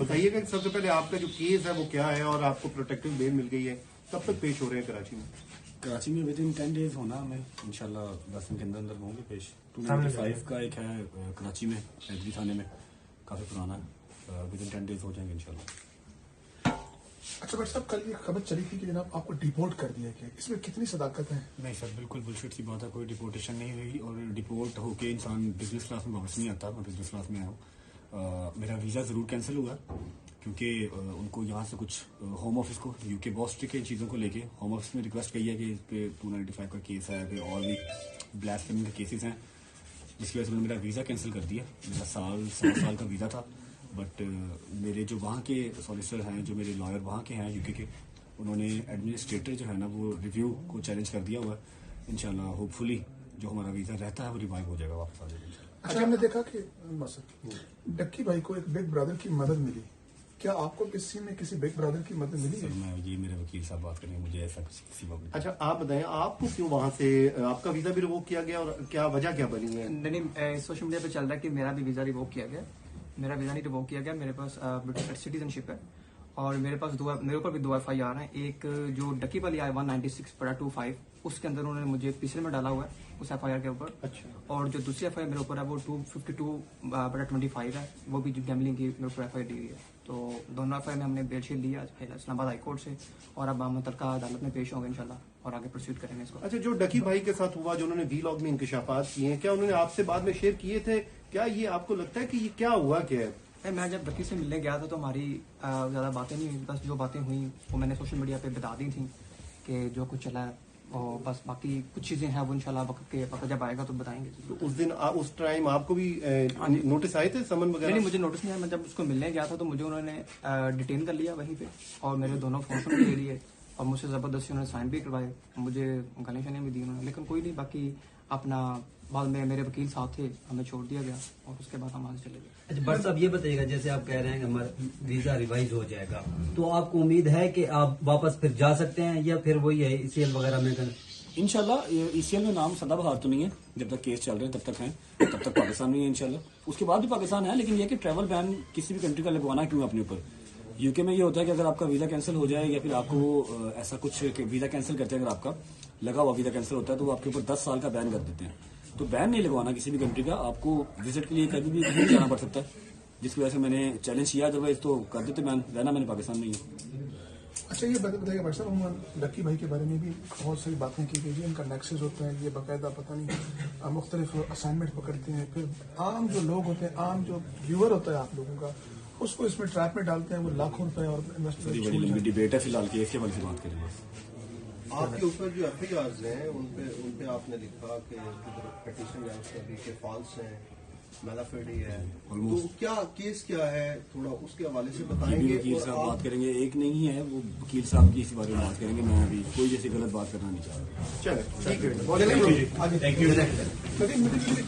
بتائیے کہ سب سے پہلے آپ کا جو کیس ہے وہ کیا ہے اور آپ کو پروٹیکٹیو بیل مل گئی ہے، کب تک پیش ہو رہے ہیں کراچی میں؟ کراچی میں ود ان 10 days ہونا ہمیں انشاءاللہ 10 دن کے اندر ہوں گے پیش. 295 کا ایک ہے کراچی میں ایڈری تھانے میں، کافی پرانا ہے، ود ان 10 days ہو جائیں گے انشاءاللہ. اچھا بٹ صاحب، کل یہ خبر چلی تھی کہ جناب آپ کو ڈیپورٹ کر دیا گیا، اس میں کتنی صداقت ہے؟ نہیں سر، بالکل بلشٹ سی بات ہے، کوئی ڈیپورٹیشن نہیں ہوئی اور ڈیپورٹ ہو کے انسان بزنس کلاس میں واپس نہیں آتا. میں بزنس کلاس میں آیا ہوں. میرا ویزا ضرور کینسل ہوا کیونکہ ان کو یہاں سے کچھ ہوم آفس کو یو کے بہت اسٹرکٹ ہے ان چیزوں کو لے کے. ہوم آفس نے ریکویسٹ کی ہے کہ اس پہ 295 کا کیس ہے، پھر اور بھی بلیسفیمی کے کیسز ہیں، جس کی وجہ سے انہوں نے میرا ویزا کینسل کر دیا. میرا 7 سال کا ویزا تھا، بٹ میرے جو وہاں کے سالیسٹر ہیں، جو میرے لائر وہاں کے ہیں UK کے، انہوں نے ایڈمنسٹریٹر جو ہے نا وہ ریویو کو چیلنج کر دیا ہوا ہے. انشاءاللہ ہوپ فلی جو ہمارا ویزا رہتا ہے وہ ریوائو ہو جائے گا، واپس آ جائے گا. اچھا، ہم نے دیکھا کہ ڈکی بھائی کو ایک بگ برادر کی مدد ملی، کیا آپ کو کسی میں کسی بگ برادر کی مدد ملی ہے؟ میں یہ میرے وکیل صاحب بات کریں گے، مجھے ایسا کسی وقت. اچھا آپ بتائیں، آپ کو کیوں وہاں سے آپ کا ویزا بھی ریووک کیا گیا اور کیا وجہ کیا بنی ہے؟ نہیں، سوشل میڈیا پہ چل رہا ہے کہ میرا بھی ویزا ریووک کیا گیا. میرا ویزا نہیں ریووک کیا گیا، میرے پاس برٹش سٹیزن شپ ہے اور میرے پاس میرے اوپر بھی 2 FIR ہیں. ایک جو ڈکی والی آئی 196/25 اس کے اندر انہوں نے مجھے پچھلے میں ڈالا ہوا ہے اس FIR کے اوپر. اچھا. اور جو دوسری FIR میرے اوپر ہے وہ 252/25 ہے، وہ بھی جو گیملنگ کی میرے اوپر FIR دی ہوئی ہے. تو دونوں FIR میں ہم نے بیل شیل لیا اسلام آباد ہائی کورٹ سے اور اب ہم متعلقہ عدالت میں پیش ہوں گے انشاءاللہ اور آگے پرسیوٹ کریں گے اس کو. اچھا، جو ڈکی بھائی کے ساتھ ہوا، جو انہوں نے وی لاگ میں انکشافات کیے ہیں، کیا انہوں نے آپ سے بعد میں شیئر کیے تھے؟ کیا یہ آپ کو لگتا ہے کہ یہ کیا ہوا کیا ہے؟ میں جب ڈکی سے ملنے گیا تھا تو ہماری زیادہ باتیں نہیں ہوئی، بس جو باتیں ہوئیں وہ میں نے سوشل میڈیا پہ بتا دی تھیں کہ جو کچھ چلا ہے، اور بس باقی کچھ چیزیں ہیں وہ انشاءاللہ وقت جب آئے گا تو بتائیں گے. تو اس ٹائم آپ کو بھی نوٹس آئے تھے، سمن وغیرہ؟ نہیں، مجھے نوٹس نہیں آیا. میں جب اس کو ملنے گیا تھا تو مجھے انہوں نے ڈیٹین کر لیا وہیں پہ اور میرے دونوں فون بھی لے لیے اور مجھ سے زبردستی انہوں نے سائن بھی کروائے، مجھے گالیاں شالیاں بھی دی انہوں نے. لیکن کوئی نہیں، باقی اپنا بعد میں میرے وکیل صاحب تھے، ہمیں چھوڑ دیا گیا اور اس کے بعد ہم وہاں سے چلے گئے. اچھا بٹ صاحب، یہ بتائیے گا جیسے آپ کہہ رہے ہیں کہ ہمارا ویزا ریوائز ہو جائے گا، تو آپ کو امید ہے کہ آپ واپس پھر جا سکتے ہیں یا پھر وہی ہے ECL وغیرہ میں انشاءاللہ ECL میں نام سدا بہار تو نہیں ہے، جب تک کیس چل رہے ہیں تب تک ہیں، تب تک پاکستان نہیں ہے انشاءاللہ. اس کے بعد بھی پاکستان ہے، لیکن یہ کہ ٹریول بین کسی بھی کنٹری کا لگوانا کیوں اپنے اوپر. UK میں یہ ہوتا ہے کہ اگر آپ کا ویزا کینسل ہو جائے یا پھر آپ کو ایسا کچھ کہ ویزا کینسل کرتے ہیں، اگر آپ کا لگا ہوا ویزا کینسل ہوتا ہے تو وہ آپ کے اوپر 10 سال کا بین کر دیتے ہیں. تو بین نہیں لگوانا کسی بھی کنٹری کا، آپ کو وزٹ کے لیے کبھی بھی نہیں جانا پڑ سکتا ہے، جس کی وجہ سے میں نے چیلنج کیا. ادروائز تو کر دیتے بین، رہنا میں نے پاکستان میں ہی. اچھا، یہ بتائیے بٹ صاحب، ڈکی بھائی کے بارے میں بھی بہت ساری باتیں کی گئی ہیں، ان کا نیکسس ہوتا ہے، یہ باقاعدہ پتہ نہیں مختلف اسائنمنٹ پکڑتے ہیں، پھر عام جو لوگ ہوتے ہیں، عام جو ویور ہوتا ہے آپ لوگوں کا، اس کو اس میں ٹریپ میں ڈالتے ہیں، وہ لاکھوں روپے اور بڑی لمبی ڈبیٹ ہے، فی الحال کیس کے بارے سے بات کریں بس. آپ کے اوپر جو FIRs ہیں ان پہ آپ نے لکھا کہ پٹیشن ہے اس کا بھی کہ فالس ہے، میلافیڈی ہے، تو کیا کیس کیا ہے، تھوڑا اس کے حوالے سے بتائیں گے. وکیل صاحب بات کریں گے، ایک نہیں ہے وہ وکیل صاحب کی اس بارے میں بات کریں گے. میں ابھی کوئی جیسی غلط بات کرنا نہیں چاہ رہا. چلیں ٹھیک ہے.